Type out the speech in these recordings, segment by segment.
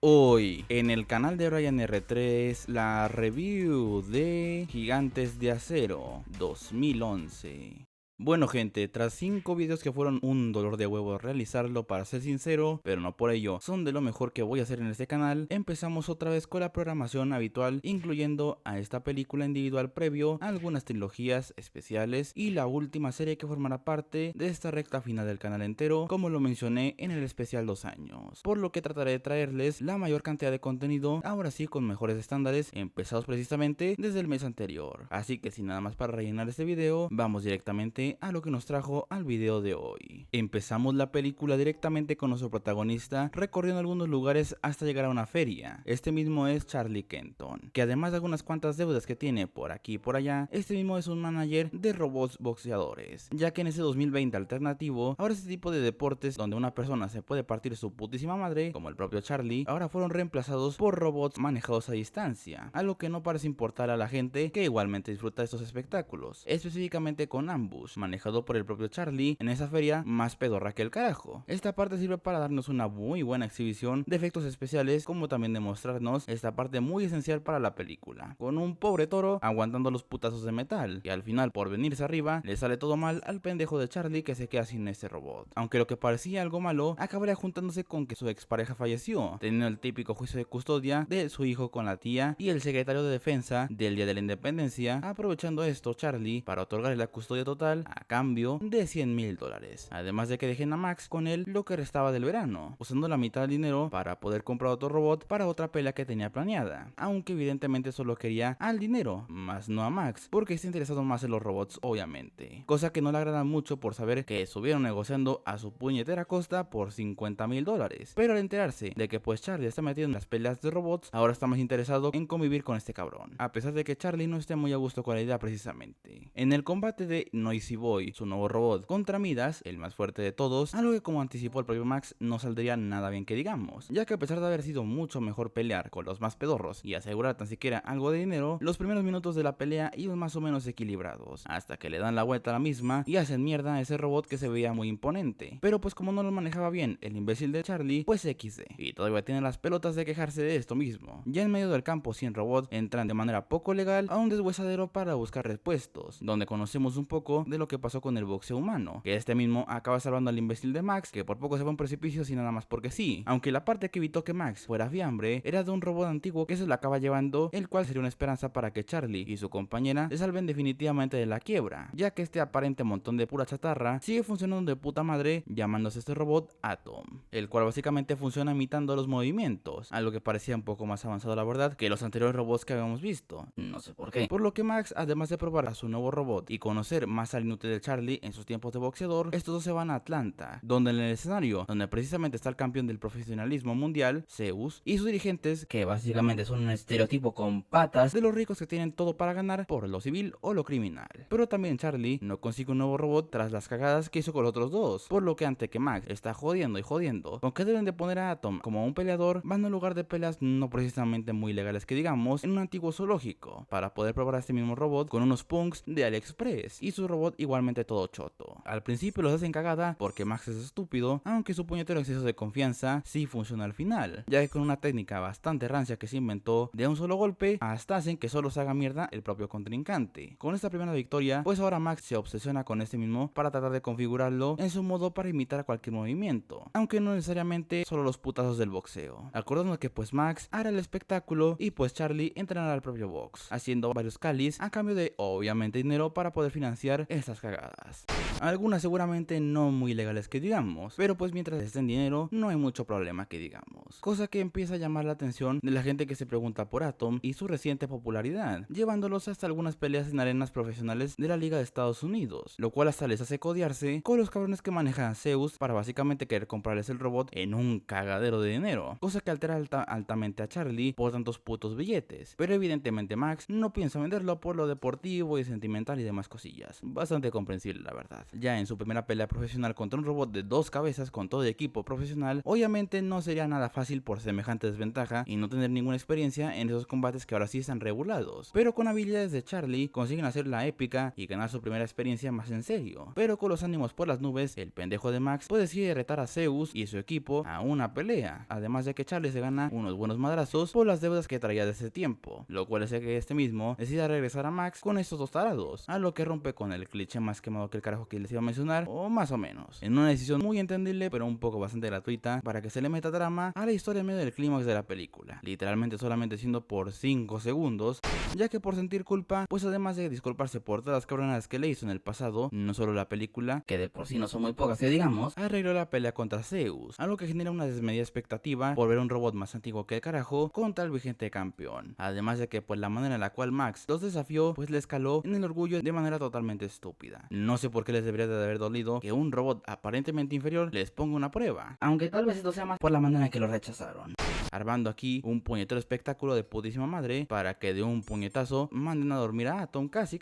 Hoy en el canal de Brian R3 la review de Gigantes de Acero 2011. Bueno gente, tras 5 videos que fueron un dolor de huevo realizarlo para ser sincero, pero no por ello son de lo mejor que voy a hacer en este canal, empezamos otra vez con la programación habitual, incluyendo a esta película individual previo, algunas trilogías especiales y la última serie que formará parte de esta recta final del canal entero, como lo mencioné en el especial 2 años, por lo que trataré de traerles la mayor cantidad de contenido, ahora sí con mejores estándares, empezados precisamente desde el mes anterior. Así que sin nada más para rellenar este video, vamos directamente a lo que nos trajo al video de hoy. Empezamos la película directamente con nuestro protagonista recorriendo algunos lugares hasta llegar a una feria. Este mismo es Charlie Kenton, que además de algunas cuantas deudas que tiene por aquí y por allá, este mismo es un manager de robots boxeadores, ya que en ese 2020 alternativo, ahora este tipo de deportes donde una persona se puede partir su putísima madre, como el propio Charlie, ahora fueron reemplazados por robots manejados a distancia, algo que no parece importar a la gente que igualmente disfruta de estos espectáculos, específicamente con Ambush, manejado por el propio Charlie en esa feria más pedorra que el carajo. Esta parte sirve para darnos una muy buena exhibición de efectos especiales, como también demostrarnos esta parte muy esencial para la película, con un pobre toro aguantando los putazos de metal, y al final por venirse arriba le sale todo mal al pendejo de Charlie que se queda sin ese robot. Aunque lo que parecía algo malo acabaría juntándose con que su expareja falleció, teniendo el típico juicio de custodia de su hijo con la tía y el secretario de defensa del día de la independencia, aprovechando esto Charlie para otorgarle la custodia total a cambio de $100,000, además de que dejen a Max con él lo que restaba del verano, usando la mitad del dinero para poder comprar otro robot para otra pelea que tenía planeada, aunque evidentemente solo quería al dinero, más no a Max, porque está interesado más en los robots obviamente, cosa que no le agrada mucho por saber que estuvieron negociando a su puñetera costa por $50,000, pero al enterarse de que pues Charlie está metido en las peleas de robots, ahora está más interesado en convivir con este cabrón, a pesar de que Charlie no esté muy a gusto con la idea precisamente. En el combate de Noisy Boy, su nuevo robot, contra Midas, el más fuerte de todos, algo que como anticipó el propio Max no saldría nada bien que digamos, ya que a pesar de haber sido mucho mejor pelear con los más pedorros y asegurar tan siquiera algo de dinero, los primeros minutos de la pelea iban más o menos equilibrados, hasta que le dan la vuelta a la misma y hacen mierda a ese robot que se veía muy imponente, pero pues como no lo manejaba bien el imbécil de Charlie, pues XD, y todavía tiene las pelotas de quejarse de esto mismo. Ya en medio del campo sin robot, entran de manera poco legal a un deshuesadero para buscar repuestos, donde conocemos un poco de lo que pasó con el boxeo humano, que este mismo acaba salvando al imbécil de Max, que por poco se va a un precipicio sin nada más porque sí, aunque la parte que evitó que Max fuera fiambre era de un robot antiguo que se lo acaba llevando, el cual sería una esperanza para que Charlie y su compañera se salven definitivamente de la quiebra, ya que este aparente montón de pura chatarra sigue funcionando de puta madre llamándose este robot Atom, el cual básicamente funciona imitando los movimientos, algo que parecía un poco más avanzado la verdad que los anteriores robots que habíamos visto, no sé por qué. Por lo que Max, además de probar a su nuevo robot y conocer más al inútil de Charlie en sus tiempos de boxeador, estos dos se van a Atlanta, donde en el escenario donde precisamente está el campeón del profesionalismo mundial, Zeus, y sus dirigentes, que básicamente son un estereotipo con patas de los ricos que tienen todo para ganar por lo civil o lo criminal. Pero también Charlie no consigue un nuevo robot tras las cagadas que hizo con los otros dos, por lo que ante que Max está jodiendo y jodiendo con que deben de poner a Atom como un peleador, van a un lugar de peleas no precisamente muy legales que digamos, en un antiguo zoológico, para poder probar a este mismo robot con unos punks de AliExpress, y su robot igualmente todo choto. Al principio los hacen cagada porque Max es estúpido, aunque su puñetero exceso de confianza sí funciona al final, ya que con una técnica bastante rancia que se inventó, de un solo golpe hasta hacen que solo se haga mierda el propio contrincante. Con esta primera victoria, pues ahora Max se obsesiona con este mismo para tratar de configurarlo en su modo para imitar cualquier movimiento, aunque no necesariamente solo los putazos del boxeo. Acordando que pues Max hará el espectáculo y pues Charlie entrenará al propio box, haciendo varios calis a cambio de obviamente dinero para poder financiar estas cagadas. Algunas seguramente no muy legales que digamos, pero pues mientras les den dinero no hay mucho problema que digamos, cosa que empieza a llamar la atención de la gente que se pregunta por Atom y su reciente popularidad, llevándolos hasta algunas peleas en arenas profesionales de la Liga de Estados Unidos, lo cual hasta les hace codearse con los cabrones que manejan a Zeus para básicamente querer comprarles el robot en un cagadero de dinero, cosa que altera altamente a Charlie por tantos putos billetes, pero evidentemente Max no piensa venderlo por lo deportivo y sentimental y demás cosillas, bastante bastante comprensible la verdad. Ya en su primera pelea profesional contra un robot de 2 cabezas con todo equipo profesional, obviamente no sería nada fácil por semejante desventaja y no tener ninguna experiencia en esos combates que ahora sí están regulados, pero con habilidades de Charlie consiguen hacerla épica y ganar su primera experiencia más en serio. Pero con los ánimos por las nubes, el pendejo de Max pues decide retar a Zeus y su equipo a una pelea, además de que Charlie se gana unos buenos madrazos por las deudas que traía desde ese tiempo, lo cual hace que este mismo decida regresar a Max con estos dos tarados, a lo que rompe con el cliché más quemado que el carajo que les iba a mencionar, o más o menos, en una decisión muy entendible pero un poco bastante gratuita para que se le meta trama a la historia en medio del clímax de la película, literalmente solamente siendo por 5 segundos, ya que por sentir culpa, pues además de disculparse por todas las cabronadas que le hizo en el pasado, no solo la película, que de por sí no son muy pocas que digamos, arregló la pelea contra Zeus, algo que genera una desmedida expectativa por ver un robot más antiguo que el carajo contra el vigente campeón, además de que pues la manera en la cual Max los desafió pues le escaló en el orgullo de manera totalmente estúpida. No sé por qué les debería de haber dolido que un robot aparentemente inferior les ponga una prueba, aunque tal vez esto sea más por la manera en que lo rechazaron, armando aquí un puñetero espectáculo de putísima madre para que de un puñetazo manden a dormir a Atom casi,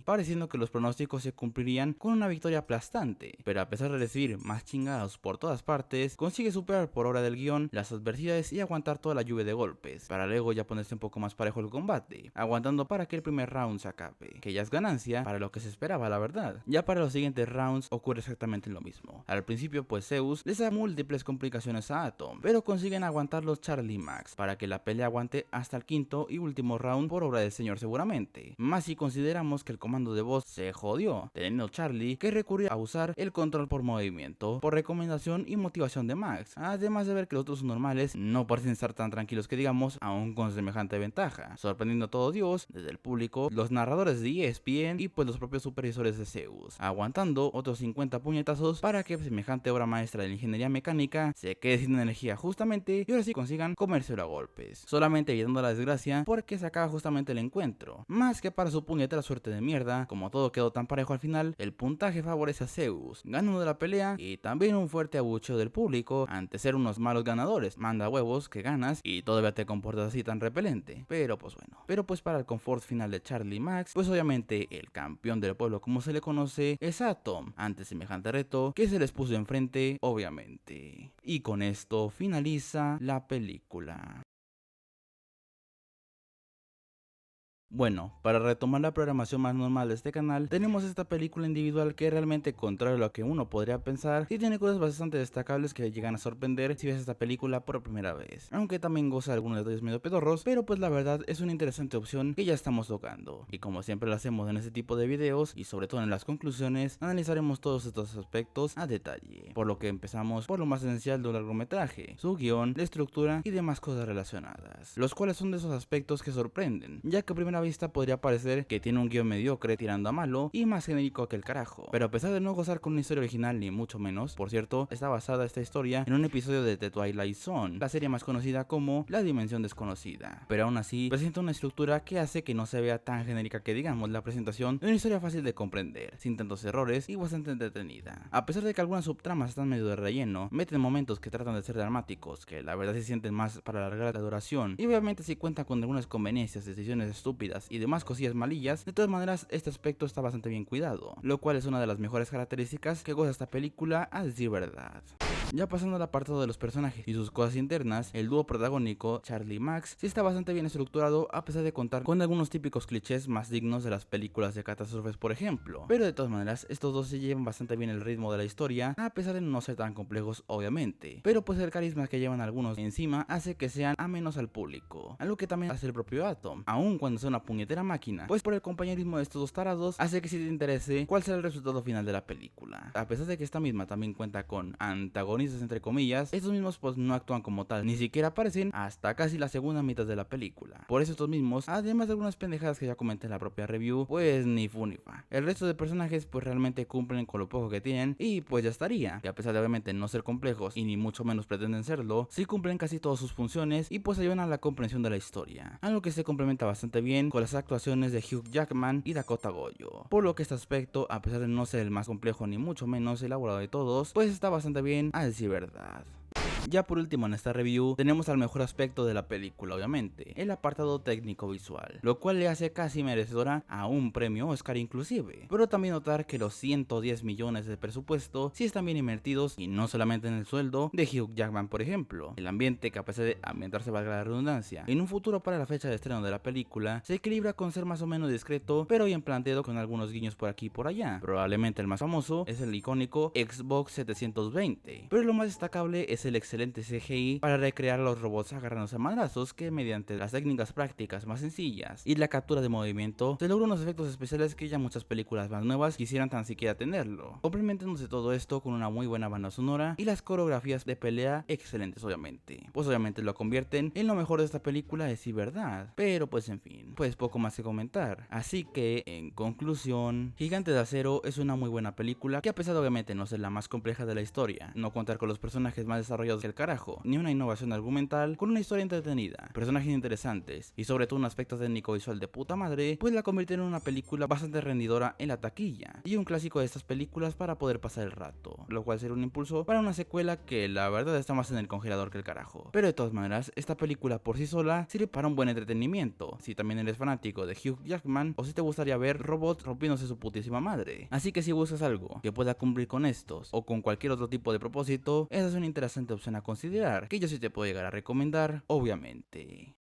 pareciendo que los pronósticos se cumplirían con una victoria aplastante, pero a pesar de recibir más chingados por todas partes, consigue superar por obra del guión las adversidades y aguantar toda la lluvia de golpes, para luego ya ponerse un poco más parejo el combate, aguantando para que el primer round se acabe, que ya es ganancia para lo que se esperaba la verdad. Ya para los siguientes rounds ocurre exactamente lo mismo. Al principio pues Zeus les da múltiples complicaciones a Atom, pero consiguen aguantar los Charlie y Max para que la pelea aguante hasta el quinto y último round por obra del señor seguramente, más si consideramos que el comando de voz se jodió, teniendo Charlie que recurrir a usar el control por movimiento, por recomendación y motivación de Max, además de ver que los otros normales no parecen estar tan tranquilos que digamos, aún con semejante ventaja, sorprendiendo a todo Dios, desde el público, los narradores de ESPN y pues los propios supervisores de Zeus, aguantando otros 50 puñetazos para que semejante obra maestra de la ingeniería mecánica se quede sin energía justamente y ahora sí consigan comérselo a golpes, solamente evitando la desgracia porque se acaba justamente el encuentro, más que para su puñetera suerte de mierda, como todo quedó tan parejo al final, el puntaje favorece a Zeus, ganando de la pelea y también un fuerte abucheo del público ante ser unos malos ganadores, manda huevos que ganas y todavía te comportas así tan repelente, pero pues bueno, para el confort final de Charlie y Max, pues obviamente el campeón del pueblo como se le conoce es Atom, ante semejante reto que se les puso enfrente obviamente, y con esto finaliza la película. Bueno, para retomar la programación más normal de este canal, tenemos esta película individual que realmente, contrario a lo que uno podría pensar, sí tiene cosas bastante destacables que llegan a sorprender si ves esta película por primera vez, aunque también goza de algunos detalles medio pedorros, pero pues la verdad es una interesante opción que ya estamos tocando, y como siempre lo hacemos en este tipo de videos, y sobre todo en las conclusiones, analizaremos todos estos aspectos a detalle, por lo que empezamos por lo más esencial de un largometraje, su guión, la estructura y demás cosas relacionadas, los cuales son de esos aspectos que sorprenden, ya que primero vista podría parecer que tiene un guión mediocre tirando a malo y más genérico que el carajo, pero a pesar de no gozar con una historia original ni mucho menos, por cierto, está basada esta historia en un episodio de The Twilight Zone, la serie más conocida como La Dimensión Desconocida, pero aún así presenta una estructura que hace que no se vea tan genérica que digamos la presentación de una historia fácil de comprender, sin tantos errores y bastante entretenida. A pesar de que algunas subtramas están medio de relleno, meten momentos que tratan de ser dramáticos, que la verdad se sienten más para alargar la duración, y obviamente si cuentan con algunas conveniencias, decisiones estúpidas y demás cosillas malillas, de todas maneras este aspecto está bastante bien cuidado, lo cual es una de las mejores características que goza esta película a decir verdad. Ya pasando al apartado de los personajes y sus cosas internas, el dúo protagónico, Charlie y Max, sí está bastante bien estructurado a pesar de contar con algunos típicos clichés más dignos de las películas de catástrofes por ejemplo, pero de todas maneras estos dos se llevan bastante bien el ritmo de la historia a pesar de no ser tan complejos obviamente, pero pues el carisma que llevan algunos encima hace que sean amenos al público, algo que también hace el propio Atom, aun cuando sea una puñetera máquina, pues por el compañerismo de estos dos tarados hace que sí te interese cuál será el resultado final de la película, a pesar de que esta misma también cuenta con antagonistas entre comillas, estos mismos pues no actúan como tal, ni siquiera aparecen hasta casi la segunda mitad de la película. Por eso estos mismos, además de algunas pendejadas que ya comenté en la propia review, pues ni fu ni fa. El resto de personajes pues realmente cumplen con lo poco que tienen y pues ya estaría, que a pesar de obviamente no ser complejos y ni mucho menos pretenden serlo, sí cumplen casi todas sus funciones y pues ayudan a la comprensión de la historia, algo que se complementa bastante bien con las actuaciones de Hugh Jackman y Dakota Goyo, por lo que este aspecto, a pesar de no ser el más complejo ni mucho menos elaborado de todos, pues está bastante bien a decir verdad. Ya por último en esta review tenemos al mejor aspecto de la película, obviamente, el apartado técnico visual, lo cual le hace casi merecedora a un premio Oscar inclusive. Pero también notar que los 110 millones de presupuesto sí están bien invertidos y no solamente en el sueldo de Hugh Jackman, por ejemplo. El ambiente, que a pesar de ambientarse, valga la redundancia, en un futuro para la fecha de estreno de la película, se equilibra con ser más o menos discreto, pero bien planteado con algunos guiños por aquí y por allá. Probablemente el más famoso es el icónico Xbox 720, pero lo más destacable es el excelente CGI para recrear a los robots agarrándose a madrazos, que mediante las técnicas prácticas más sencillas y la captura de movimiento se logran unos efectos especiales que ya muchas películas más nuevas quisieran tan siquiera tenerlo, complementándose todo esto con una muy buena banda sonora y las coreografías de pelea excelentes, obviamente. Pues obviamente lo convierten en lo mejor de esta película, es sí verdad, pero pues en fin, pues poco más que comentar. Así que en conclusión, Gigante de Acero es una muy buena película que, a pesar de obviamente no ser la más compleja de la historia, no contar con los personajes más desarrollados que el carajo, ni una innovación argumental, con una historia entretenida, personajes interesantes y sobre todo un aspecto técnico visual de puta madre, pues la convirtió en una película bastante rendidora en la taquilla y un clásico de estas películas para poder pasar el rato, lo cual será un impulso para una secuela que la verdad está más en el congelador que el carajo. Pero de todas maneras, esta película por sí sola sirve para un buen entretenimiento, si también eres fanático de Hugh Jackman o si te gustaría ver robots rompiéndose su putísima madre. Así que si buscas algo que pueda cumplir con estos o con cualquier otro tipo de propósito, esa es una interesante opción a considerar, que yo sí te puedo llegar a recomendar, obviamente.